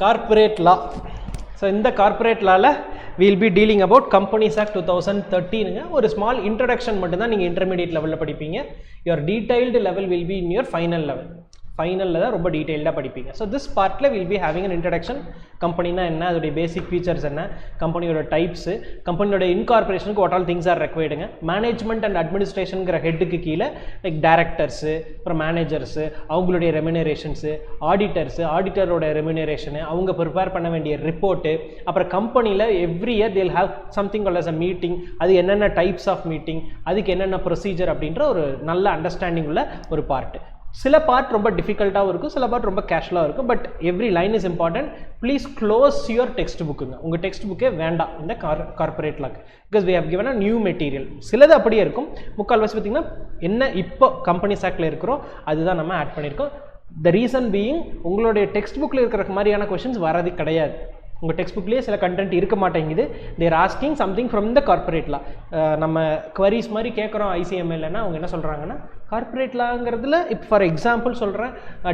Corporate law. So in the corporate law we will be dealing about Companies Act 2013. ஒரு small introduction மட்டும் தான் நீங்க intermediate level படிப்பீங்க. Your detailed level will be in your final level. ஃபைனலில் தான் ரொம்ப டீட்டெயில்டாக படிப்பீங்க. ஸோ திஸ் பார்ட்டில் will be having an introduction. கம்பெனினா என்ன, அதோடைய பேசிக் ஃபீச்சர்ஸ் என்ன, கம்பெனியோட டைப்ஸு, கம்பெனியோட இன்கார்பரேஷனுக்கு வாட் ஆல் திங்ஸ் ஆர் ரெக்வயர்டுங்க, மேனேஜ்மெண்ட் அண்ட் அட்மினிஸ்ட்ரேஷனுங்கிற ஹெட்டுக்கு கீழே லைக் டைரக்டர்ஸு, அப்புறம் மேனேஜர்ஸு, அவங்களுடைய ரெமினரேஷன்ஸு, ஆடிட்டர்ஸு, ஆடிட்டரோட ரெமினரேஷனு, அவங்க ப்ரிப்பேர் பண்ண வேண்டிய ரிப்போர்ட்டு, அப்புறம் கம்பெனியில் every year they'll have something called as a meeting, அது என்னென்ன டைப்ஸ் ஆஃப் மீட்டிங், அதுக்கு என்னென்ன ப்ரொசீஜர் அப்படின்ற ஒரு நல்ல அண்டர்ஸ்டாண்டிங் உள்ள ஒரு பார்ட்டு. சில பார்ட் ரொம்ப டிஃபிகல்ட்டாகவும் இருக்கும், சில பார்ட் ரொம்ப கேஷுவலாக இருக்கும். But every line is important. Please close your text புக்குங்க. உங்கள் டெக்ஸ்ட் புக்கே வேண்டாம் இந்த கார்பரேட் லாக்கு, because we have given a new material. சிலது அப்படியே இருக்கும், முக்கால்வாசி பார்த்திங்கன்னா என்ன இப்போ கம்பெனிஸ் ஆக்டில் இருக்கிறோம் அதுதான் நம்ம ஆட் பண்ணியிருக்கோம். த ரீசன் பீயிங் உங்களுடைய டெக்ஸ்ட் புக்கில் இருக்கிற மாதிரியான கொஷின்ஸ் வரது கிடையாது. உங்கள் டெக்ஸ்ட் புக்லேயே சில கண்டென்ட் இருக்க மாட்டேங்குது. They're asking something from the corporate லா. நம்ம குவரிஸ் மாதிரி கேட்குறோம் ஐசிஎம்எல்னா அவங்க என்ன சொல்கிறாங்கன்னா கார்பரேட் லாங்கிறதுல இப்போ ஃபார் எக்ஸாம்பிள் சொல்கிறேன்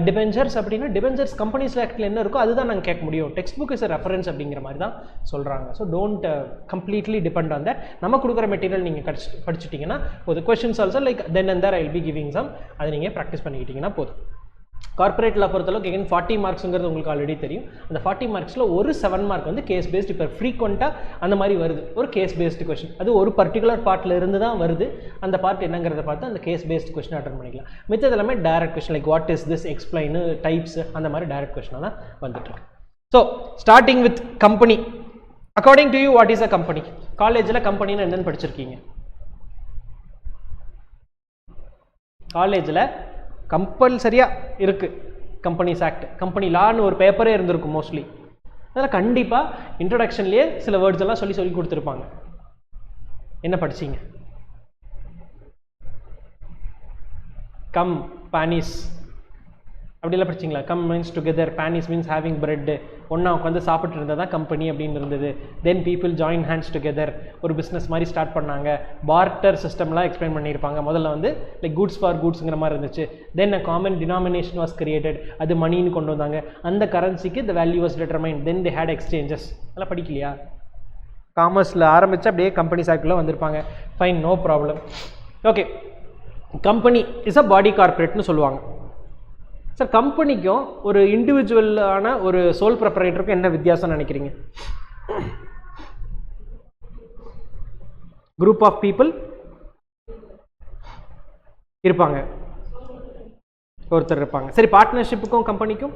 டிபெஞ்சர்ஸ் அப்படின்னா டிபெஞ்சர்ஸ் கம்பெனிஸ் ஆக்டில் என்ன இருக்கோ அதுதான் நாங்கள் கேட்க முடியும், டெக்ஸ்ட் புக் இஸ் ரெஃபரன்ஸ் அப்படிங்கிற மாதிரி தான் சொல்கிறாங்க. So don't completely depend on that. நம்ம கொடுக்குற மெட்டீரியல் நீங்கள் படிச்சுட்டிங்கன்னா போதும். Questions also like then and there I will be giving some, அதை நீங்கள் ப்ராக்டிஸ் பண்ணிக்கிட்டிங்கன்னா போதும். கார்பரேட் லா பொறுத்தளவுக்கு எகன் 40 மார்க்ஸுங்கிறது உங்களுக்கு ஆல்ரெடி தெரியும். அந்த 40 மார்க்ஸில் ஒரு 7 மார்க் வந்து கேஸ் பேஸ்ட். இப்போ ஃப்ரீக்வெண்ட்டாக அந்த மாதிரி வருது ஒரு கேஸ் பேஸ்டு கொஸ்டின், அது ஒரு பர்டிகுலர் பார்ட்டில் இருந்து தான் வருது. அந்த பார்ட் என்னங்கிறத பார்த்து அந்த கேஸ் பேஸ்டு கொஸ்டின் அட்டன் பண்ணிக்கலாம். மித்தது எல்லாமே direct question like what is this, explain, types, அந்த மாதிரி டைரக்ட் கொஸ்டினாக தான் வந்துட்டுருக்கு. So starting with company. According to you what is a company? காலேஜில் கம்பெனின்னு என்னென்னு படிச்சிருக்கீங்க? காலேஜில் கம்பல்சரியாக இருக்குது கம்பெனிஸ் ஆக்ட், கம்பெனி லான்னு ஒரு பேப்பரே இருந்திருக்கும் மோஸ்ட்லி. அதில் கண்டிப்பாக இன்ட்ரொடக்ஷன்லேயே சில வேர்ட்ஸ் எல்லாம் சொல்லி கொடுத்துருப்பாங்க. என்ன படிச்சிங்க? கம் பானிஸ் அப்படிலாம் படிச்சிங்களா? Com means together, panis means having bread, ஒன்றா உட்காந்து சாப்பிட்டு இருந்தால் தான் கம்பெனி அப்படின்னு இருந்தது. Then people join hands together, ஒரு பிஸ்னஸ் மாதிரி ஸ்டார்ட் பண்ணாங்க. பார்ட்டர் சிஸ்டம்லாம் எக்ஸ்பிளைன் பண்ணியிருப்பாங்க. முதல்ல வந்து லைக் குட்ஸ் ஃபார் குட்ஸுங்கிற மாதிரி இருந்துச்சு. Then a common denomination was created, அது மணின்னு கொண்டு வந்தாங்க. அந்த கரன்சிக்கு the value was determine. Then they had exchanges. அதெல்லாம் படிக்கலையா? காமர்ஸில் ஆரம்பித்து அப்படியே கம்பெனி சாக்கில் வந்திருப்பாங்க. Fine, no problem. Okay, company is a body கார்பரேட்னு சொல்லுவாங்க. சார் கம்பெனிக்கும் ஒரு இண்டிவிஜுவலான ஒரு சோல் ப்ரொப்ரைட்டருக்கும் என்ன வித்தியாசம் நினைக்கிறீங்க? குரூப் ஆஃப் பீப்புள் இருப்பாங்க, ஒருத்தர் இருப்பாங்க. சரி, பார்ட்னர்ஷிப்புக்கும் கம்பெனிக்கும்?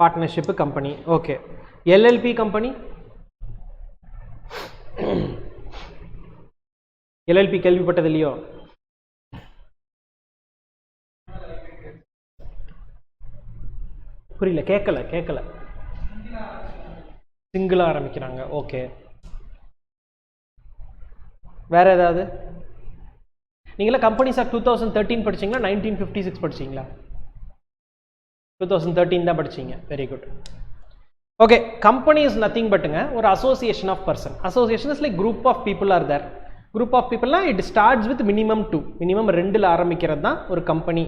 Partnership company. Okay, LLP company? LLP கேள்விப்பட்டது இல்லையோ? புரியல, கேட்கல. சிங்கிளா ஆரம்பிக்கிறாங்க. ஓகே, வேற ஏதாவது? நீங்களா கம்பெனிஸ் ஆக்ட் 2013 படிச்சீங்களா 1956 படிச்சீங்களா? 2013 தான் படிச்சீங்க. Very good. Okay, company is nothing பட்டுங்க ஒரு association of person. Association is like group of people are there. Group of பீப்புள்லாம் it starts with minimum 2, minimum 2ல் ஆரம்பிக்கிறது தான் ஒரு company.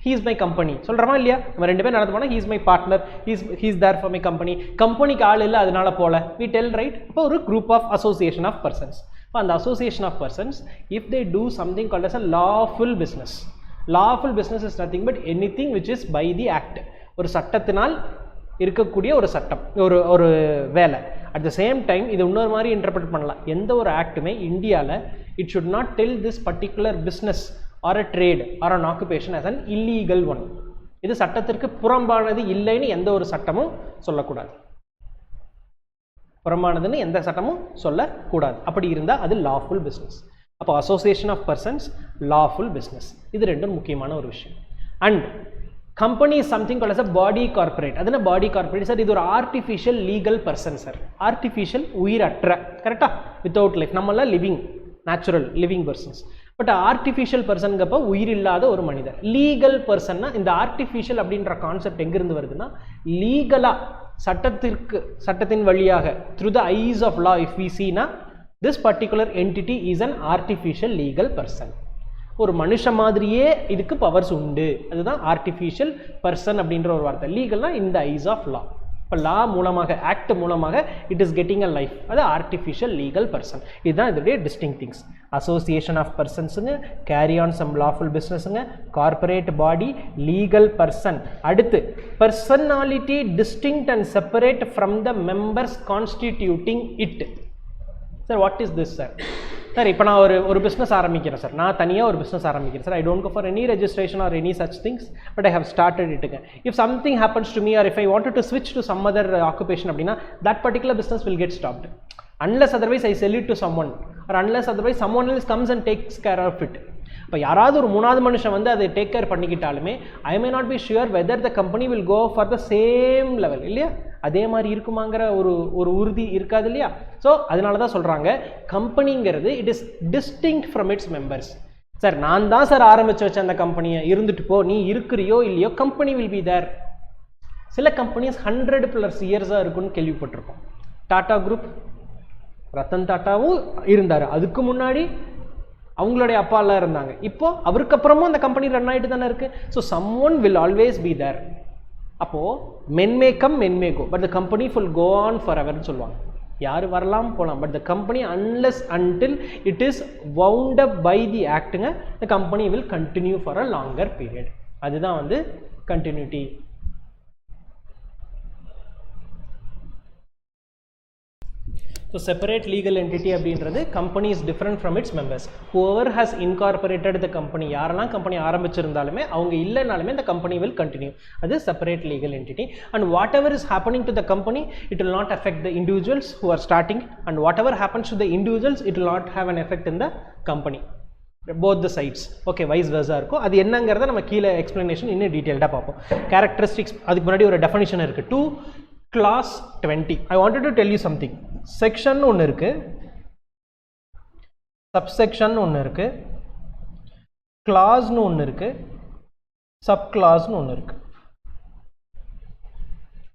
He is my company சொல்கிறோமா இல்லையா? நம்ம 2 பேர் நடந்து போனால் he is my partner, he is there for my company. கம்பெனிக்கு ஆள் இல்லை அதனால போல வி டெல், ரைட்? இப்போ ஒரு group of association of persons. இப்போ அந்த association of persons if they do something called as a lawful business. Lawful business is nothing but anything which is by the act. ஒரு சட்டத்தினால் இருக்கக்கூடிய ஒரு சட்டம், ஒரு வேலை. அட் த சேம் டைம் இது இன்னொரு மாதிரி இன்டர்பிரட் பண்ணலாம். எந்த ஒரு ஆக்டுமே இந்தியாவில் it should not tell this particular business or a trade R an occupation as an illegal one. இது சட்டத்திற்கு புறம்பானது இல்லைன்னு எந்த ஒரு சட்டமும் சொல்லக்கூடாது. புறம்பானதுன்னு எந்த சட்டமும் சொல்லக்கூடாது. அப்படி இருந்தால் அது லாஃபுல் பிஸ்னஸ். அப்போ association of persons, lawful business, இது ரெண்டும் முக்கியமான ஒரு விஷயம். And company is something called as a body corporate. adana body corporate sir, idu or artificial legal person sir. Artificial uyiratra, correct? Without life, nammala living, natural living persons. But artificial person gappa uyir illada oru manidar. Legal person na inda artificial அப்படின்ற concept எங்க இருந்து வருதுன்னா, லீகலா சட்டத்தின் வழியாக through the eyes of law if we see na this particular entity is an artificial legal person. ஒரு மனுஷ மாதிரியே இதுக்கு பவர்ஸ் உண்டு, அதுதான் ஆர்டிஃபிஷியல் பர்சன் அப்படின்ற ஒரு வார்த்தை. லீகல்னா in the eyes of law. இப்போ லா மூலமாக, ஆக்ட் மூலமாக it is getting a life, அது ஆர்டிஃபிஷியல் லீகல் பர்சன். இதுதான் இதோடைய டிஸ்டிங் திங்ஸ். அசோசியேஷன் ஆஃப் பர்சன்ஸுங்க, கேரி ஆன் சம் லாஃபுல் பிஸ்னஸுங்க, கார்பரேட் பாடி, லீகல் பர்சன். அடுத்து personality distinct and separate from the members constituting it. Sir what is this sir? Sir இப்போ நான் ஒரு business ஆரம்பிக்கிறேன் sir, நான் தனியாக ஒரு பிஸ்னஸ் ஆரம்பிக்கிறேன் sir. I don't go for any registration or any such things, but I have started இட்டுங்க. If something happens to me or if I wanted to ஸ்விட்ச் டு சம் அதர் ஆக்குபேஷன் அப்படின்னா that particular business will get stopped unless otherwise I sell it to someone or unless otherwise someone else comes and takes care of it. இப்போ யாராவது ஒரு மூணாவது மனுஷன் வந்து அதை take care பண்ணிக்கிட்டாலுமே I may not be sure whether the company will go for the same level, இல்லையா? அதே மாதிரி இருக்குமாங்கிற ஒரு உறுதி இருக்காது, இல்லையா? ஸோ அதனால தான் சொல்கிறாங்க கம்பெனிங்கிறது it is distinct from its members. Sir நான் தான் சார் ஆரம்பித்து வச்ச அந்த கம்பெனியை, இருந்துட்டு போ, நீ இருக்கிறியோ இல்லையோ கம்பெனி வில் பி தேர். சில கம்பெனிஸ் 100+ இயர்ஸாக இருக்குன்னு கேள்விப்பட்டிருக்கோம். டாடா குரூப், ரத்தன் டாட்டாவும் இருந்தார், அதுக்கு முன்னாடி அவங்களுடைய அப்பாலாம் இருந்தாங்க, இப்போ அவருக்கு அப்புறமும் அந்த கம்பெனி ரன் ஆகிட்டு தானே இருக்கு. So someone will always be there. அப்போது men may come men may go but the company will go on for எவர்னு சொல்லுவாங்க. யார் வரலாம் போகலாம், but the company unless until it is wound up by the ஆக்டுங்க the company will continue for a longer period. அதுதான் வந்து continuity. So separate legal entity அப்படின்றது company is different from its members. Whoever has incorporated the company, யாரெல்லாம் company ஆரம்பிச்சிருந்தாலுமே அவங்க இல்லைனாலுமே the company will continue. அது separate legal entity. And whatever is happening to the company, it will not affect the individuals who are starting, and whatever happens to the individuals, it will not have an effect in the company. Both the sides. Okay, vice versa இருக்கும். அது என்னங்கிறத நம்ம கீழே explanation இன்னும் டீட்டெயில்டாக பார்ப்போம். Characteristics அதுக்கு முன்னாடி ஒரு டெஃபினிஷன் இருக்குது. 2 clause 20. I wanted to tell you something. Section ஒன்று இருக்கு, சப்செக்ஷன் ஒன்று இருக்கு, கிளாஸ்னு ஒன்று இருக்கு, சப் கிளாஸ்னு ஒன்று இருக்கு.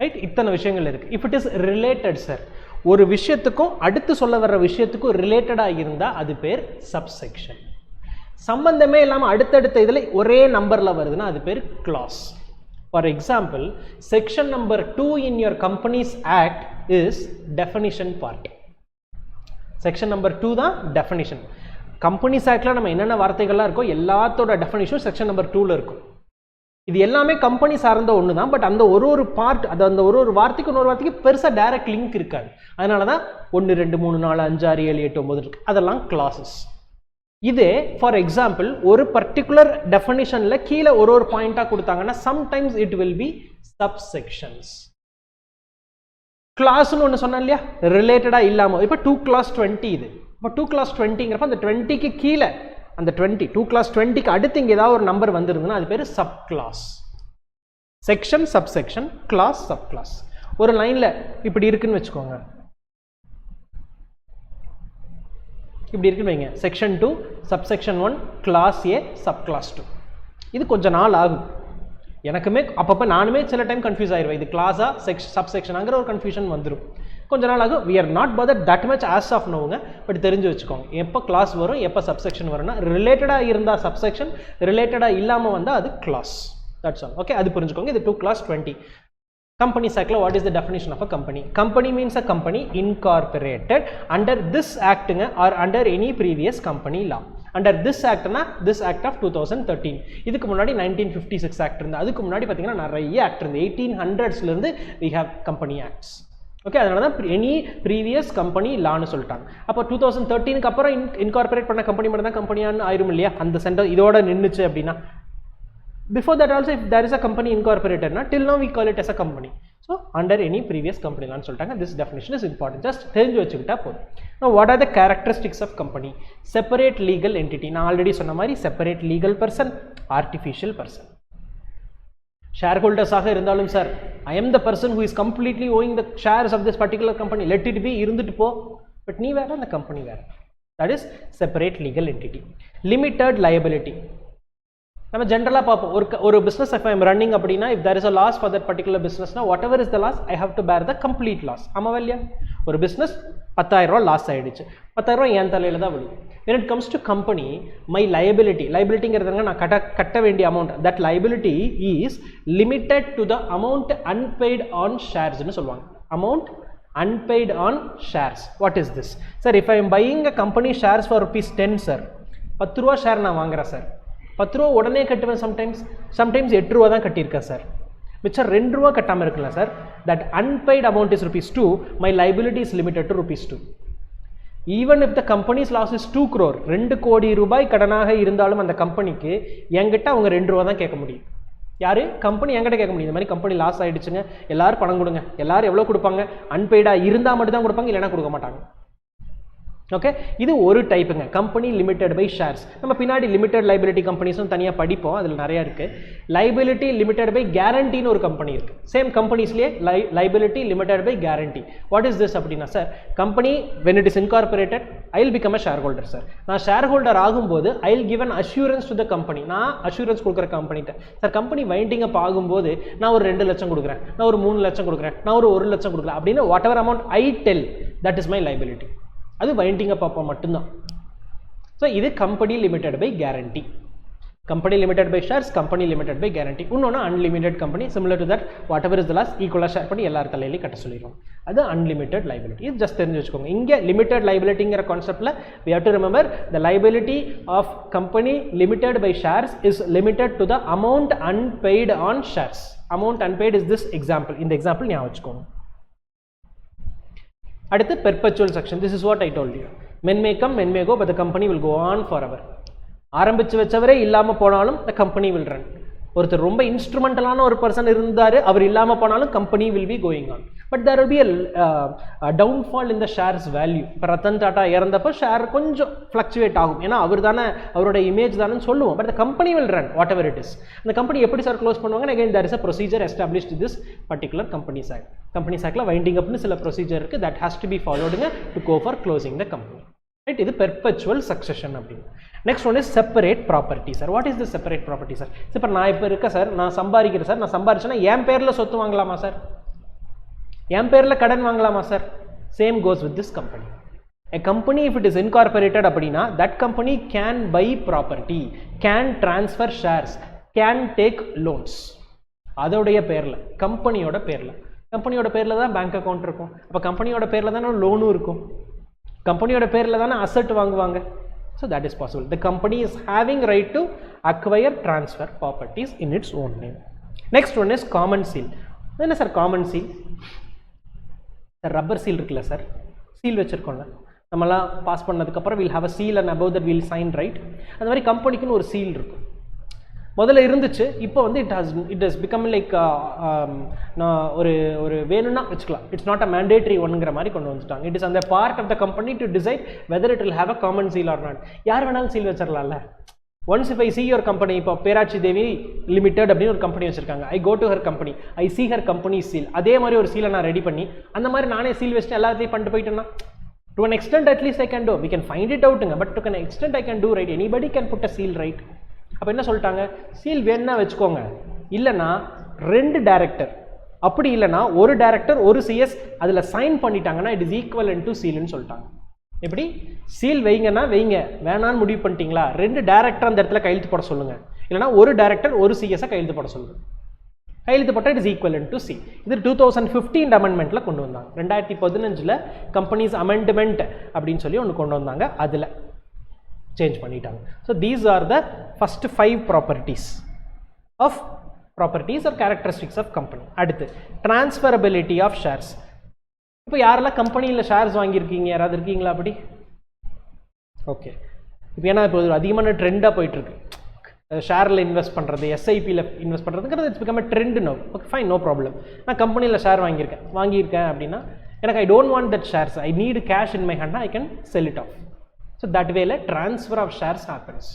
ரைட், இத்தனை விஷயங்கள் இருக்கு. If it is related sir, ஒரு விஷயத்துக்கும் அடுத்து சொல்ல வர்ற விஷயத்துக்கும் ரிலேட்டடாக இருந்தால் அது பேர் சப்செக்ஷன். சம்பந்தமே இல்லாமல் அடுத்தடுத்த இதில் ஒரே நம்பரில் வருதுன்னா அது பேர் class. For example, section number 2 in your Companies Act is definition part. Section number 2 தான் definition. Companies Actல நம்ம என்னென்ன வார்த்தைகள்லாம் இருக்கோ எல்லாத்தோட definition section number 2ல இருக்கும். இது எல்லாமே கம்பெனி சார்ந்த ஒன்று தான், பட் அந்த ஒரு பார்ட், அது அந்த ஒரு வார்த்தைக்கு இன்னொரு வார்த்தைக்கு பெருசாக டைரக்ட் லிங்க் இருக்காது. அதனால தான் 1 2 3 4 5 6 7 8 9 இருக்கு, அதெல்லாம் கிளாஸஸ். இதே ஃபார் எக்ஸாம்பிள் ஒரு பர்டிகுலர் டெஃபினிஷன்ல கீழே ஒரு பாயிண்டா கொடுத்தாங்கன்னா sometimes it will be subsections. கிளாஸ்னு ஒன்று சொன்னேன் இல்லையா, ரிலேட்டடா இல்லாமல். இப்போ 2 clause 20 இது. இப்போ 2 clause 20ங்கிறப்ப அந்த 20க்கு கீழே அந்த 2 clause 20க்கு அடுத்து இங்கே ஏதாவது ஒரு நம்பர் வந்துருதுன்னா அது பேர் sub class. Section, subsection, class, sub class. ஒரு லைன்ல இப்படி இருக்குன்னு வச்சுக்கோங்க, இப்படி இருக்குன்னு வைங்க, section 2 subsection 1 class A sub class 2. இது கொஞ்சம் நாள் ஆகும். எனக்குமே அப்பப்போ நானுமே சில டைம் கன்ஃபியூஸ் ஆயிடுவேன், இது கிளாஸா சப்செக்ஷனாங்கிற ஒரு கன்ஃபியூஷன் வந்துடும். கொஞ்ச நாள் ஆகும். We are not bother that much as of நோங்க, பட் தெரிஞ்சு வச்சுக்கோங்க எப்போ கிளாஸ் வரும் எப்போ சப்செக்ஷன் வரும்னா ரிலேட்டடாக இருந்தால் சப்செக்ஷன், ரிலேட்டடாக இல்லாமல் வந்தால் அது கிளாஸ். That's all. ஓகே, அது புரிஞ்சுக்கோங்க. இது 2 clause 20. Companies Act, what is the definition of a company? Company means a company incorporated under this act or under any previous company law. Under this act na, this act of 2013. இதுக்கு முன்னாடி 1956 act இருந்தது. அதுக்கு முன்னாடி பார்த்தீங்கன்னா நிறைய act இருந்தது. 1800sலேருந்து we have company acts. Okay, அதனால தான் எனி ப்ரீவியஸ் கம்பெனி லான்னு சொல்லிட்டாங்க. அப்போ 2013க்கு அப்புறம் இன்கார்பரேட் பண்ண கம்பெனி மட்டும் தான் கம்பெனியான்னு ஆயிரும் இல்லையா, அந்த சென்டர் இதோட நின்றுச்சு அப்படின்னா. Before that also, if there is a company incorporated, till now we call it as a company. So under any previous company லான்னு சொல்லிட்டாங்க. This definition is important. Just தெரிஞ்சு வச்சுக்கிட்டா போதும். Now what are the characteristics of company? Separate legal entity. நான் already சொன்ன மாதிரி separate legal person, artificial person. Shareholders ஆக இருந்தாலும் sir, I am the person who is completely owing the shares of this particular company. Let it be, இருந்துட்டு போ. But நீ வேற, அந்த company வேற. That is separate legal entity. Limited liability. நம்ம ஜென்ரலாக பார்ப்போம் ஒரு business if I am running அப்படின்னா if there is a loss for that particular business now whatever is the loss I have to bear the complete loss. ஆமாவா இல்லையா? ஒரு business 10,000 ரூபா loss ஆகிடுச்சு, 10,000 ரூபா என் தலையில் தான் விழுது. when it comes to company my liabilityங்கிறதுங்க நான் கட்ட வேண்டிய amount, that liability is limited to the amount unpaid on shares ன்னு சொல்லுவாங்க. amount unpaid on shares. what is this sir? if I am buying a company shares for rupees 10 sir, 10 ரூபா share நான் வாங்குறேன் sir, 10 ரூபா உடனே கட்டுவேன், sometimes 8 ரூபா தான் கட்டியிருக்கேன் சார், மிச்சம் 2 ரூபா கட்டாமல் இருக்கலாம் sir. that unpaid amount is rupees 2, my liability is limited to rupees 2. even if the company's loss is 2 crore, 2 கோடி ரூபாய் கடனாக இருந்தாலும் அந்த கம்பெனிக்கு என்கிட்ட அவங்க 2 ரூபா தான் கேட்க முடியும். யாரு? கம்பெனி என்கிட்ட கேட்க முடியும். இந்த மாதிரி கம்பெனி லாஸ் ஆகிடுச்சுங்க, எல்லாரும் பணம் கொடுங்க, எல்லாரும் எவ்வளோ கொடுப்பாங்க? அன்பெய்டாக இருந்தால் மட்டும் தான் கொடுப்பாங்க, இல்லைனா கொடுக்க மாட்டாங்க. ஓகே, இது ஒரு டைப்புங்க, கம்பெனி லிமிடெட் பை ஷேர்ஸ். நம்ம பின்னாடி லிமிடெட் லைபிலிட்டி கம்பெனிஸும் தனியாக படிப்போம், அதில் நிறையா இருக்குது. லைபிலிட்டி லிமிடெட் பை கேரண்டின்னு ஒரு கம்பெனி இருக்குது. சேம் கம்பெனிஸ்லேயே liability limited by guarantee. What is this அப்படின்னா sir, company when it is incorporated I will become a share holder sir. நான் ஷேர் ஹோல்டர் ஆகும்போது I will give an assurance to the company. நான் assurance கொடுக்குற கம்பெனிட்ட sir, company winding up ஆகும்போது நான் ஒரு 2 லட்சம் கொடுக்குறேன், நான் ஒரு 3 லட்சம் கொடுக்குறேன், நான் ஒரு 1 லட்சம் கொடுக்குறேன் அப்படின்னு whatever amount I tell, that is my liability. அது வைண்டிங் அப் அப்போ மட்டும்தான். ஸோ இது company limited by guarantee. Company limited by shares, company limited by guarantee. இன்னொன்று unlimited company, similar to that whatever is the loss ஈக்குவலாக share பண்ணி எல்லார் தலையிலையும் கட்ட சொல்லிடுவோம். அது அன்லிமிடெட் லைபிலிட்டி. இது ஜஸ்ட் தெரிஞ்சு வச்சுக்கோங்க. இங்கே லிமிடெட் லைபிலிட்டிங்கிற கான்செப்டில் we have to remember the liability of company limited by shares is limited to the amount unpaid on shares. amount unpaid is this example. இந்த எக்ஸாம்பிள் ஞாபகம் வச்சுக்கோங்க. அடுத்து perpetual section. This is what I told you. men may come, men may go, but the company will go on forever. ஆரம்பிச்சு வச்சவரே இல்லாமல் போனாலும் the company will run. ஒருத்தர் ரொம்ப இன்ஸ்ட்ருமெண்டலான ஒரு பர்சன் இருந்தார், அவர் இல்லாமல் போனாலும் company will be going on. But there will be a downfall in the shares value. இப்போ ரத்தன் டாட்டா இறந்தப்போ ஷேர் கொஞ்சம் ஃப்ளக்சுவேட் ஆகும், ஏன்னா அவர் தானே அவரோட இமேஜ் தானே சொல்லுவோம். But the company will run whatever it is. அந்த கம்பெனி எப்படி சார் க்ளோஸ் பண்ணுவாங்க? Again there is a procedure established this particular companies act. Companies ஆக்டில் வைண்டிங் அப்னு சில ப்ரொசீஜர் இருக்குது, that has to B ஃபாலோடுங்க to go for closing the company. Right, இது perpetual succession அப்படின்னு. Next one is separate property sir. What is the separate property sir? இப்போ நான் இப்போ இருக்க சார், நான் சம்பாதிக்கிறேன் சார், நான் சம்பாதிச்சேன்னா என் பேரில் சொத்து வாங்கலாமா சார்? என் பேரில் கடன் வாங்கலாமா sir? Same goes with this company. A company if it is incorporated அப்படின்னா that company can buy property, can transfer shares, can take loans. அதோடைய பேரில், கம்பெனியோட பேரில். கம்பெனியோட பேரில் தான் பேங்க் அக்கௌண்ட் இருக்கும், அப்போ கம்பெனியோட பேரில் தானே லோனும் இருக்கும், கம்பெனியோட பேரில் தானே அசெட் வாங்குவாங்க. So that is possible. The company is having right to acquire, transfer properties in its own name. Next one is common seal. என்ன sir common seal? Sir rubber seal இருக்குல்ல சார், சீல் வச்சுருக்கோம்ல, நம்மளாம் pass பண்ணதுக்கப்புறம் will have a seal and above that will sign, right? அந்த மாதிரி கம்பெனிக்குன்னு ஒரு seal இருக்கும். முதல்ல இருந்துச்சு, இப்போ வந்து இட் ஹஸ் பிகம் லைக் நான் ஒரு வேணும்னா வச்சுக்கலாம், இட்ஸ் நாட் அ மேண்டேட்ரி ஒன்னுங்கிற மாதிரி கொண்டு வந்துட்டாங்க. இட் இஸ் அந்த part of the company to decide whether it will have a common seal or not. யார் வேணாலும் சீல் வச்சிடலாம்ல. Once if I see your company, இப்போ பேராட்சி தேவி லிமிடெட் அப்படின்னு ஒரு கம்பெனி வச்சிருக்காங்க, I go to her company, I see her company seal, அதே மாதிரி ஒரு சீலை நான் ரெடி பண்ணி அந்த மாதிரி நானே சீல் வச்சுட்டு எல்லாத்தையும் பண்ணிட்டு போயிட்டேன்னா, to an extent at least I can do, we can find it out, but to an extent I can do, right? Anybody can put a seal, right? அப்போ என்ன சொல்லிட்டாங்க, சீல் வேணுன்னா வச்சுக்கோங்க, இல்லைன்னா 2 டைரக்டர், அப்படி இல்லைன்னா ஒரு டைரக்டர் ஒரு சிஎஸ் அதில் சைன் பண்ணிட்டாங்கன்னா இட் இஸ் ஈக்குவலன்ட் டு சீல்னு சொல்லிட்டாங்க. எப்படி சீல் வைங்கன்னா வைங்க, வேணான்னு முடிவு பண்ணிட்டீங்களா, 2 டைரக்டர் அந்த இடத்துல கையெழுத்து போட சொல்லுங்க, இல்லைனா ஒரு டைரக்டர் ஒரு சிஎஸ்ஸை கையெழுத்து போட சொல்லுங்க. கையெழுத்து போட்டால் it is equivalent to C. இது 2015 அமெண்ட்மெண்ட்டில் கொண்டு வந்தாங்க. 2015 கம்பெனிஸ் அமெண்ட்மெண்ட் அப்படின்னு சொல்லி ஒன்று கொண்டு வந்தாங்க, அதில் சேஞ்ச் பண்ணிட்டாங்க. So these are the first 5 properties or characteristics of company. அடுத்து டிரான்ஸ்ஃபரபிலிட்டி ஆஃப் ஷேர்ஸ். இப்போ யாரெல்லாம் கம்பெனியில் ஷேர்ஸ் வாங்கியிருக்கீங்க, யாராவது இருக்கீங்களா அப்படி? ஓகே, இப்போ ஏன்னா இப்போ அதிகமான ட்ரெண்டாக போயிட்டுருக்கு ஷேரில் இன்வெஸ்ட் பண்ணுறது, எஸ்ஐபியில் இன்வெஸ்ட் பண்ணுறதுங்கிறது, it's become a trend no. Okay fine, no problem. நான் கம்பெனியில் ஷேர் வாங்கியிருக்கேன் அப்படின்னா எனக்கு I don't want that shares, I need cash in my hand, I can sell it off. So that வேல transfer of shares happens.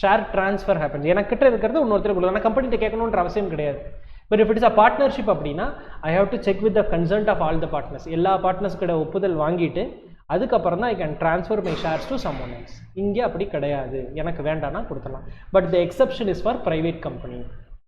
Share transfer happens. எனக்கிட்ட இருக்கிறது இன்னொருத்தர் கொடுக்கலாம், நான் கம்பெனிட்ட கேட்கணுன்ற அவசியம் கிடையாது. But if it's a partnership அப்படின்னா I have to check with the concerned of all the partners. எல்லா பார்ட்னர்ஸ் கிட்ட ஒப்புதல் வாங்கிட்டு அதுக்கப்புறம் தான் I can transfer my shares to someone else. இங்கே அப்படி கிடையாது, எனக்கு வேண்டாம்னா கொடுத்துடலாம். But the exception is for private company.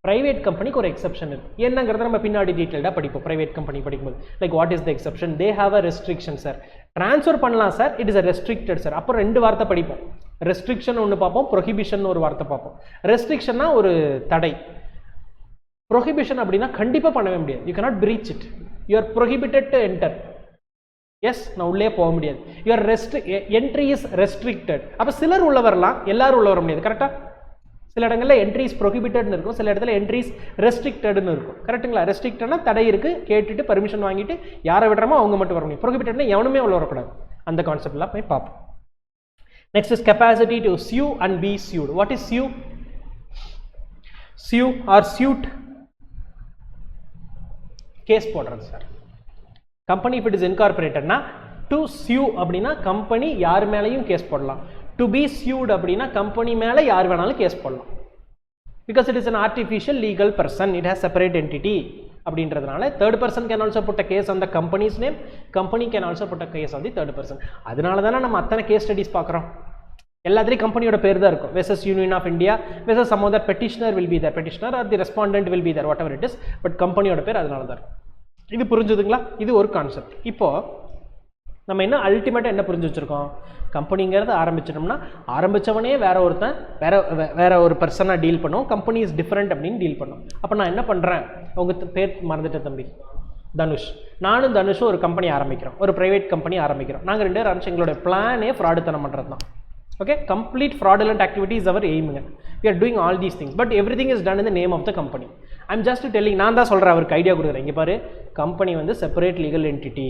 Private கம்பெனிக்கு ஒரு எக்ஸப்ஷன் இருக்குது, என்னங்கிறத நம்ம பின்னாடி டீட்டெயில்டாக படிப்போம். ப்ரைவேட் கம்பெனி படிக்கும்போது like what is the exception, they have a restriction sir. Transfer பண்ணலாம் sir, it is a restricted sir. அப்புறம் 2 வார்த்தை படிப்போம். ரெஸ்ட்ரிக்ஷன் ஒன்று பார்ப்போம், ப்ரொஹிபிஷன் ஒரு வார்த்தை பார்ப்போம். ரெஸ்ட்ரிக்ஷன்னா ஒரு தடை, ப்ரொஹிபிஷன் அப்படின்னா கண்டிப்பாக பண்ணவே முடியாது. You cannot breach it, you are prohibited to enter. Yes, நான் உள்ளே போக முடியாது. Your entry is restricted. அப்போ சிலர் உள்ள வரலாம், எல்லாரும் உள்ள வர முடியாது. கரெக்டாக? சில இடங்களில் என்ட்ரி இஸ் ப்ரொஹிபிட்டட்னு இருக்கும், சில இடத்துல என்ட்ரி இஸ் ரெஸ்ட்ரிக்டட்னு இருக்கும். கரெக்டுங்களா? ரெஸ்ட்ரிக்டட்னா தடை இருக்குது, கேட்டுட்டு பர்மிஷன் வாங்கிட்டு யாரை விடுறமோ அவங்க மட்டும் வர முடியும். ப்ரொஹிபிட்டட்னா எவனுமே உள்ள வரக்கூடாது. அந்த கான்செப்ட்லாம் போய் பார்ப்போம். Next is capacity to sue and be sued. What is sue? sue or suit, case போடுறது சார். கம்பெனி இஃப் இட் இஸ் இன்கார்பரேட்டட்னா டு sue அப்படின்னா கம்பெனி யார் மேலேயும் கேஸ் போடலாம். டு பி sued அப்படின்னா கம்பெனி மேலே யார் வேணாலும் கேஸ் போடலாம். Because it is an artificial legal person, it has separate entity அப்படின்றதுனால third person can also put a case on the company's name, company can also put a case on the third person. அதனால தானே நம்ம அத்தனை case studies பார்க்குறோம். எல்லாத்துலேயும் கம்பெனியோட பேர் தான் இருக்கும். Versus union of India, versus some other petitioner will be there, petitioner or the respondent will be there, whatever it is, but கம்பெனியோட பேர் அதனால தான் இருக்கும். இது புரிஞ்சுதுங்களா? இது ஒரு கான்செப்ட். இப்போது நம்ம என்ன அல்டிமேட்டாக என்ன புரிஞ்சு வச்சுருக்கோம், கம்பெனிங்கிறத ஆரம்பிச்சிட்டோம்னா ஆரம்பித்தவனே வேற ஒரு பர்சனாக டீல் பண்ணும், கம்பெனி இஸ் டிஃப்ரெண்ட் அப்படின்னு டீல் பண்ணும். அப்போ நான் என்ன பண்ணுறேன், உங்கள் பேர் மறந்துட்டேன் தம்பி, தனுஷ். நானும் தனுஷும் ஒரு கம்பெனி ஆரம்பிக்கிறோம், ஒரு ப்ரைவேட் கம்பெனி ஆரம்பிக்கிறோம். நாங்கள் 2 பேரும் ஆரம்பிச்சு எங்களோட பிளானே ஃப்ராடுத்தனம் பண்ணுறது தான். Okay, complete fraudulent activity is our aim. We are doing all these things, but everything is done in the name of the company. I'm just telling, நான் தான் சொல்கிறேன், அவருக்கு ஐடியா கொடுக்குறேன். இங்கே பாரு, கம்பெனி வந்து செப்பரேட் லீகல் என்டிட்டி,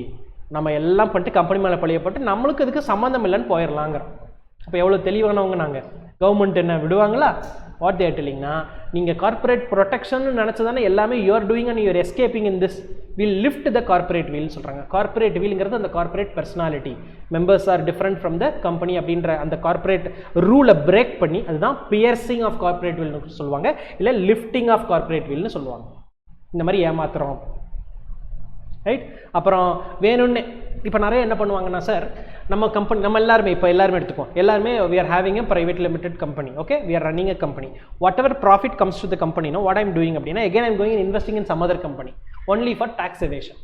நம்ம எல்லாம் பண்ணிட்டு கம்பெனி மேலே பழியப்பட்டு நம்மளுக்கு இதுக்கு சம்மந்தம் இல்லைன்னு போயிடலாங்கிறோம். அப்போ எவ்வளோ தெளிவானவங்க நாங்கள். கவர்மெண்ட் என்ன விடுவாங்களா? வாட் தேர் டெல்லிங்னா, நீங்கள் கார்பரேட் ப்ரொடெக்ஷன் நினச்சதானே எல்லாமே you're doing and you're escaping in this, will lift the corporate veil சொல்கிறாங்க. கார்பரேட் வீலுங்கிறது அந்த corporate personality, members are different from the company அப்படின்ற அந்த கார்பரேட் ரூலை பிரேக் பண்ணி, அதுதான் பியர்சிங் ஆஃப் கார்பரேட் வீல்னு சொல்லுவாங்க, இல்லை லிஃப்டிங் ஆஃப் கார்பரேட் வீல்னு சொல்லுவாங்க. இந்த மாதிரி ஏமாத்துறோம், ரைட்? அப்புறம் வேணும்னு இப்போ நிறைய என்ன பண்ணுவாங்கன்னா, சார் நம்ம கம்பெனி, நம்ம எல்லாருமே இப்போ எல்லாருமே எடுத்துப்போம், எல்லாருமே we are having a private limited company, okay, we are running a company, whatever profit comes to the company, no, what I am doing அப்படின்னா, again I am going and investing in some other company only for tax evasion.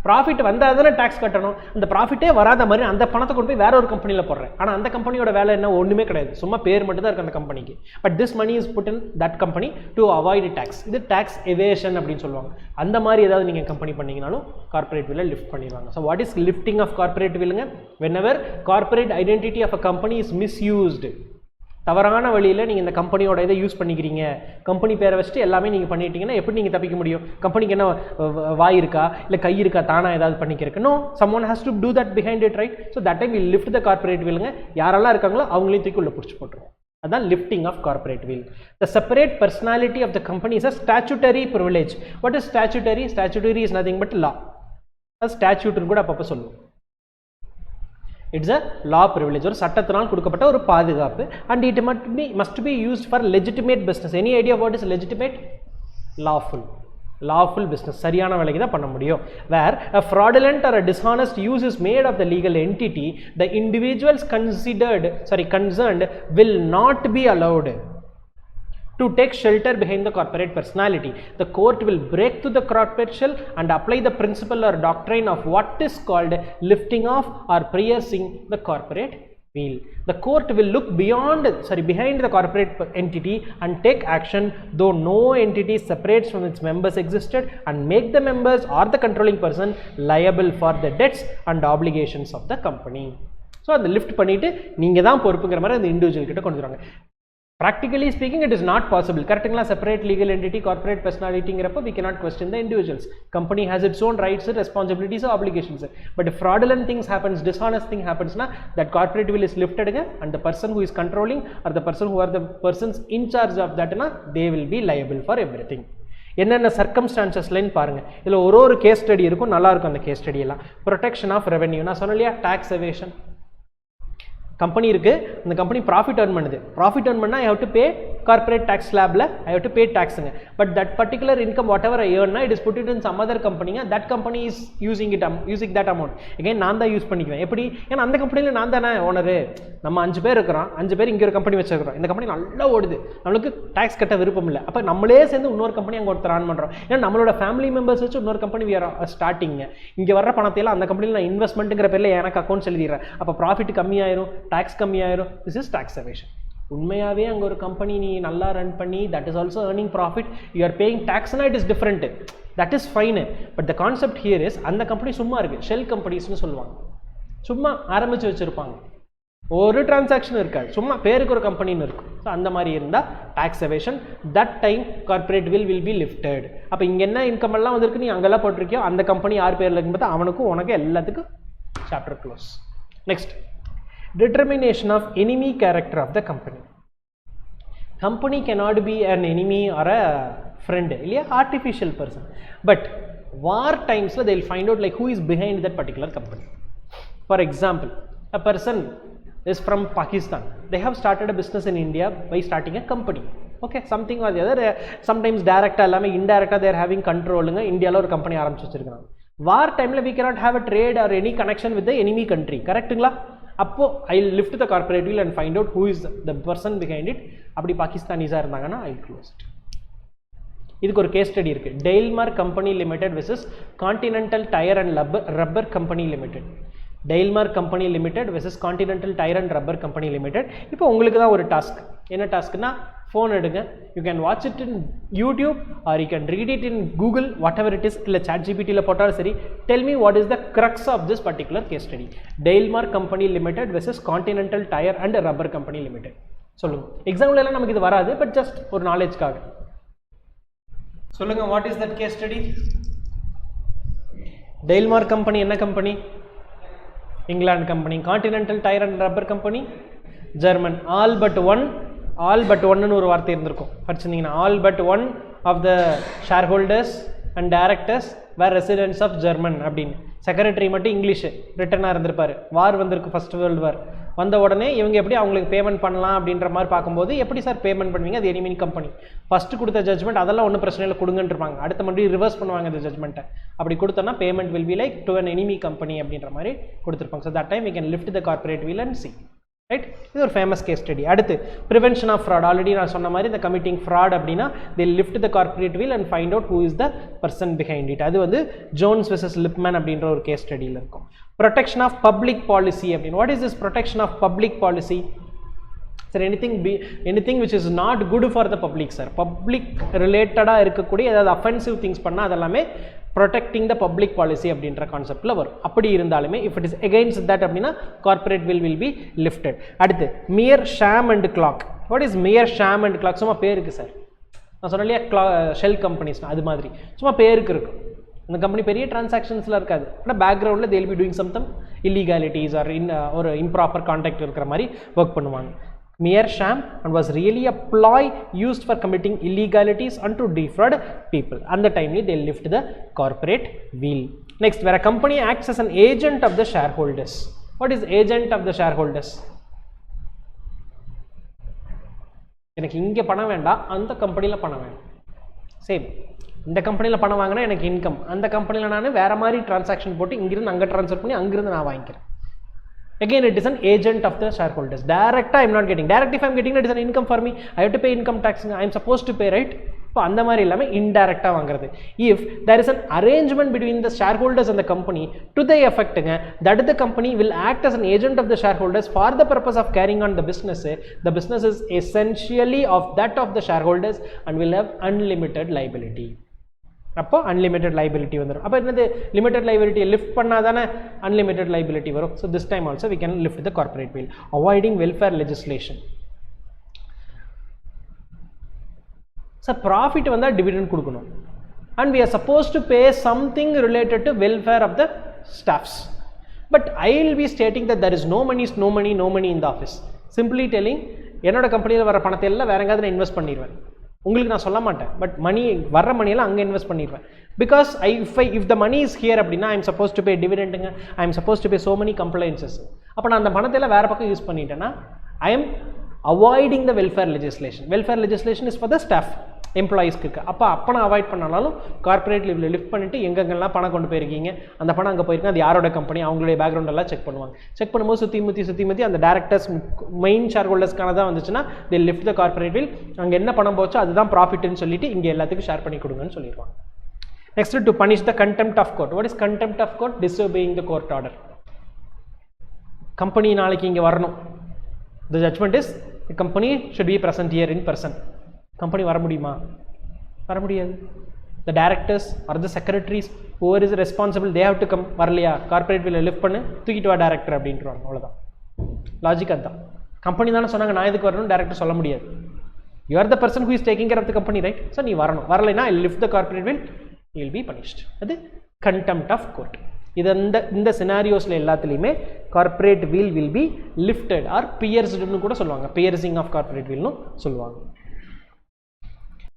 Profit வந்தால் தானே tax கட்டணும். அந்த ப்ராஃபிட்டே வராத மாதிரி அந்த பணத்தை கொண்டு போய் வேற ஒரு கம்பெனியில் போடுறேன். ஆனால் அந்த கம்பெனியோட வேலை என்ன, ஒன்றுமே கிடையாது, சும்மா பேர் மட்டும் தான் இருக்குது அந்த கம்பெனிக்கு. But this money is put in that company to avoid tax. இது டேக்ஸ் எவேஷன் அப்படின்னு சொல்லுவாங்க. அந்த மாதிரி ஏதாவது நீங்கள் கம்பெனி பண்ணிங்கனாலும் கார்பரேட் வீலை லிஃப்ட் பண்ணிடுவாங்க. So what is lifting of corporate வீலுங்க? Whenever corporate identity of a company is misused, தவறான வழியில் நீங்கள் இந்த கம்பெனியோட இதை யூஸ் பண்ணிக்கிறீங்க, கம்பெனி பேரை வச்சுட்டு எல்லாமே நீங்கள் பண்ணிட்டீங்கன்னா எப்படி நீங்கள் தப்பிக்க முடியும்? கம்பெனிக்கு என்ன வாய் இருக்கா, இல்லை கை இருக்கா, தானாக ஏதாவது பண்ணிக்கிறதுக்கு? No, someone has to do that behind it, right? So that time we lift the corporate wheelங்க. யாரெல்லாம் இருக்காங்களோ அவங்களையும் தூக்கி உள்ள பிடிச்சி போட்டுருவோம். அதுதான் lifting of corporate veil. The separate personality of the company is a statutory privilege. What is statutory? Statutory is nothing but law. அது ஸ்டாட்யூட்னு கூட அப்பப்போ சொல்லுவோம். இட்ஸ் அ லா ப்ரிவிலேஜ், ஒரு சட்டத்தினால் கொடுக்கப்பட்ட ஒரு பாதுகாப்பு. And it must be used for legitimate business. Any idea what is legitimate? Lawful business, சரியான வேலைக்கு தான் பண்ண முடியும். வேர் a fraudulent or a dishonest use is made of the legal entity, the individuals concerned will not be allowed to take shelter behind the corporate personality. The court will break through the corporate shell and apply the principle or doctrine of what is called lifting off or piercing the corporate wheel. The court will look behind the corporate entity and take action though no entity separates from its members existed, and make the members or the controlling person liable for the debts and obligations of the company. So அந்த lift பண்ணிட்டு நீங்கள் தான் பொறுப்புங்கிற மாதிரி அந்த individual கிட்ட கொண்டு வராங்க. Practically speaking, it is not possible. Correctly, separate legal entity, corporate personality, we cannot question the individuals. Company has its own rights, responsibilities, obligations. But if fraudulent things happens, dishonest thing happens, that corporate will is lifted again, and the person who is controlling or the person who are the persons in charge of that, they will be liable for everything. என்னென்ன சர்க்கம்ஸ்டான்சஸ்லன்னு பாருங்க. இதில் ஒரு case study இருக்கும், நல்லா இருக்கும் அந்த case study எல்லாம். Protection of revenue, நான் சொன்னேன் இல்லையா, டேக்ஸ் எவேஷன். கம்பெனி இருக்குது, அந்த கம்பெனி ப்ராஃபிட் ஏர்ன் பண்ணுது. ப்ராஃபிட் ஏர்ன் பண்ணால் I have to pay corporate tax slab la I have to pay tax nga. But that particular income whatever I earn na, it is put it in some other company nga, that company is using that amount again நான் தான் use பண்ணிக்குவேன். எப்படி? ஏன்னா அந்த கம்பெனியில் நான் தானே owner. நம்ம 5 பேர் இருக்கிறோம், 5 பேர் இங்கே ஒரு கம்பெனி வச்சிருக்கிறோம், இந்த கம்பெனி நல்லா ஓடுது, நம்மளுக்கு டாக்ஸ் கட்ட விருப்பம் இல்லை, அப்போ நம்மளே சேர்ந்து இன்னொரு கம்பெனி அங்கே ஒருத்தர் ஆன் பண்ணுறோம். ஏன்னா நம்மளோட ஃபேமிலி மெம்பர்ஸ் வச்சு இன்னொரு கம்பெனி வி ஆர் ஸ்டார்டிங். இங்கே வர பணத்தையெல்லாம் அந்த கம்பெனியில் நான் இன்வெஸ்ட்மெண்ட்டுங்கிற பேரில் எனக்கு அக்கௌண்ட்ஸ் எழுதிடுறேன். அப்போ ப்ராஃபிட் கம்மியாயிரும், டாக்ஸ் கம்மியாயிரும். This is tax evasion. உண்மையாகவே அங்கே ஒரு கம்பெனி நீ நல்லா ரன் பண்ணி that is also earning profit, you are paying டாக்ஸ்னா it is different, that is fine. But the concept here is அந்த கம்பெனி சும்மா இருக்குது, ஷெல் கம்பெனிஸ்னு சொல்லுவாங்க, சும்மா ஆரம்பித்து வச்சுருப்பாங்க, ஒரு டிரான்சாக்ஷன் இருக்காது, சும்மா பேருக்கு ஒரு கம்பெனின்னு இருக்கும். ஸோ அந்த மாதிரி இருந்தால் tax evasion, that time corporate will be lifted. அப்போ இங்கே என்ன இன்கம் எல்லாம் வந்திருக்கு நீ அங்கெல்லாம் போட்டிருக்கியோ அந்த கம்பெனி யார் பேரில் இருக்கும்போது அவனுக்கும் உனக்கு எல்லாத்துக்கும் chapter close. Next, determination of enemy character of the company. Company cannot be an enemy or a friend, இல்லையா, artificial person. But war times they will find out like who is behind that particular company. For example, a person is from Pakistan, they have started a business in India by starting a company. Okay, something or the other, sometimes direct allame indirect they are having control nga India la or company ஆரம்பிச்சு வச்சிருக்காங்க. War time la we cannot have a trade or any connection with the enemy country, correctங்களா? அப்போ I lift the corporate veil and find out who is the person behind it. அப்படி பாகிஸ்தானிஸாக இருந்தாங்கன்னா ஐ close it. இதுக்கு ஒரு case study இருக்குது, Daimler company limited versus Continental tyre and rubber company limited. Daimler company limited versus Continental tyre and rubber company limited. இப்போ உங்களுக்கு தான் ஒரு டாஸ்க். என்ன டாஸ்க்னா, ஃபோன் எடுங்க, you can watch it in YouTube or you can read it in Google, whatever it is, இல்லை chat ஜிபிடியில் போட்டாலும் சரி. Tell me what is the crux of this particular case study. Daimler company limited versus Continental tyre and rubber company limited. சொல்லுங்கள். Example எல்லாம் நமக்கு இது வராது, but just ஒரு நாலேஜ்க்காக சொல்லுங்கள். What is that case study? Daimler company என்ன company? England company. Continental tyre and rubber company German. All but ஒன்னு ஒரு வார்த்தை இருந்திருக்கும் படிச்சிருந்தீங்கன்னா. All but one of the share holders and directors were residents of German அப்படின்னு. Secretary மட்டும் English ரிட்டனாக இருந்திருப்பார். வார் வந்திருக்கு, ஃபர்ஸ்ட் வேர்ல்டு வார் வந்த உடனே இவங்க எப்படி அவங்களுக்கு பேமெண்ட் பண்ணலாம் அப்படின்ற மாதிரி பார்க்கும்போது, எப்படி சார் பேமெண்ட் பண்ணுவீங்க, அது எனிமி கம்பெனி. ஃபஸ்ட்டு கொடுத்த ஜட்மெண்ட் அதெல்லாம் ஒன்றும் பிரச்சனை இல்லை கொடுங்கன்னு இருப்பாங்க, அடுத்த மறுபடியும் ரிவர்ஸ் பண்ணுவாங்க அந்த ஜட்மெண்ட்டை. அப்படி கொடுத்தோன்னா payment will be like to an enemy company அப்படின்ற மாதிரி கொடுத்துருப்பாங்க. So that time we can lift the corporate veil and see. Right, இது ஒரு ஃபேமஸ் கேஸ் ஸ்டடி. அடுத்து ப்ரிவென்ஷன் ஆஃப் ஃப்ராட். ஆல்ரெடி நான் சொன்ன மாதிரி இந்த கமிட்டிங் ஃப்ராட் அப்படின்னா they lift the corporate wheel and find out who is the person behind it. அது வந்து ஜோன்ஸ் வெர்சஸ் லிப்மேன் அப்படின்ற ஒரு கேஸ் ஸ்டடியில் இருக்கும். ப்ரொடெக்ஷன் ஆஃப் பப்ளிக் பாலிசி அப்படின்னு. What is this protection of public policy? Sir anything which is not good for the public sir. Public ரிலேட்டடாக இருக்கக்கூடிய ஏதாவது அஃபென்சிவ் திங்ஸ் பண்ணால் அதெல்லாமே ப்ரொடெக்டிங் த பப்ளிக் பாலிசி அப்படின்ற கான்செப்டில் வரும். அப்படி இருந்தாலுமே if it is against that அப்படின்னா கார்பரேட் வில் பி லிஃப்டட். அடுத்து mere sham and cloak. What is mere sham and cloak? சும்மா பேருக்கு சார், நான் சொன்னேன் இல்லையா ஷெல் கம்பெனிஸ்னா அது மாதிரி சும்மா பேருக்கு இருக்கும். அந்த கம்பெனி பெரிய டிரான்சாக்ஷன்ஸ்லாம் இருக்காது, ஆனால் பேக்ரவுண்டில் they will be doing something illegalities or ஒரு இம்ப்ராப்பர் கான்டாக்ட் இருக்கிற மாதிரி ஒர்க் பண்ணுவாங்க. Mere sham and was really a ploy used for committing illegalities and to defraud people. And the time they lift the corporate wheel. Next, where a company acts as an agent of the shareholders. What is agent of the shareholders? எனக்கு இங்கே பணம் வேண்டாம், அந்த கம்பெனியில் பணம் வேணும். Same, இந்த கம்பெனியில் பணம் வாங்கினா எனக்கு இன்கம், அந்த கம்பெனியில் நான் வேறு மாதிரி டிரான்சாக்ஷன் போட்டு இங்கிருந்து அங்கே ட்ரான்ஸ்ஃபர் பண்ணி அங்கிருந்து நான் வாங்கிக்கிறேன். Again, it is an agent of the shareholders. Direct I am not getting. Direct if I am getting, it is an income for me. I have to pay income tax. I am supposed to pay, right? இப்போ அந்த மாதிரி இல்லாமல் இன்டைரக்டாக வாங்குறது. If there is an arrangement between the shareholders and the company to the effect that the company will act as an agent of the shareholders for the purpose of carrying on the business is essentially of that of the shareholders and will have unlimited liability. அப்போ unlimited liability வந்துடும். அப்போ என்னது, limited லைபிலிட்டியை lift பண்ணால் தானே unlimited liability வரும். So this time also we can lift the corporate veil. Avoiding welfare legislation. Sir profit வந்தால் dividend கொடுக்கணும் and we are suppose to pay something related to welfare of the staffs. But I will be stating that there is no money in the office. Simply telling, என்னோட கம்பெனியில் வர பணத்தை எல்லாம் வேற எங்காவது நான் இன்வெஸ்ட் பண்ணிடுவேன். உங்களுக்கு நான் சொல்ல மாட்டேன், பட் மணி வர்ற மணியெல்லாம் அங்கே இன்வெஸ்ட் பண்ணிடுவேன். Because if the money is here அப்படின்னா I am suppose to pay டிவிடெண்டுங்க, I am suppose to pay so many compliances. அப்போ நான் அந்த பணத்தையெல்லாம் வேறு பக்கம் யூஸ் பண்ணிட்டேன்னா I am avoiding the welfare legislation is for the staff எம்ப்ளாயீஸ்க்கு. அப்போ நான் அவாய்ட் பண்ணாலும் கார்பரேட் லீவில் லிஃப்ட் பண்ணிவிட்டு எங்கெங்கெல்லாம் பணம் கொண்டு போயிருக்கீங்க, அந்த பணம் அங்கே போயிருக்கேன், அது யாரோட கம்பெனி, அவங்களுடைய பேக்ரவுண்ட் எல்லாம் செக் பண்ணுவாங்க. செக் பண்ணும்போது சுற்றி முற்றி அந்த டேரக்டர்ஸ் மெயின் ஷேர் ஹோல்டர்ஸ்க்கான தான் வந்துச்சுன்னா தே லிஃப்ட் த கார்பரேட் வில். அங்கே என்ன பணம் போச்சோ அதுதான் ப்ராஃபிட்னு சொல்லிட்டு இங்கே எல்லாத்துக்கும் ஷேர் பண்ணி கொடுங்கன்னு சொல்லிடுவாங்க. Next, to punish the contempt of court. What is contempt of court? Disobeying the court order. Company நாளைக்கு இங்கே வரணும். The judgment is the company should be present here in person. Company வர முடியுமா? வர முடியாது. The directors or the secretaries whoever is responsible, they have to come. வரலையா corporate veil lift பண்ணு, தூக்கிட்டு வா டேரக்டர் அப்படின்ட்டுருவாங்க. அவ்வளோதான் லாஜிக். அதுதான் கம்பெனி தானே சொன்னாங்க, நான் எதுக்கு வரணும் டேரக்டர் சொல்ல முடியாது. You are the person who is taking care of the company, right? So நீ வரணும். வரலைன்னா lift the corporate veil, you will be punished. அது கண்டெம்ப்ட் ஆஃப் கோர்ட். இது இந்த சினாரியோஸில் எல்லாத்துலேயுமே corporate will be lifted or பியர்ஸ்டுன்னு கூட சொல்லுவாங்க. பியர்சிங் ஆஃப் கார்பரேட் வில்னு சொல்லுவாங்க.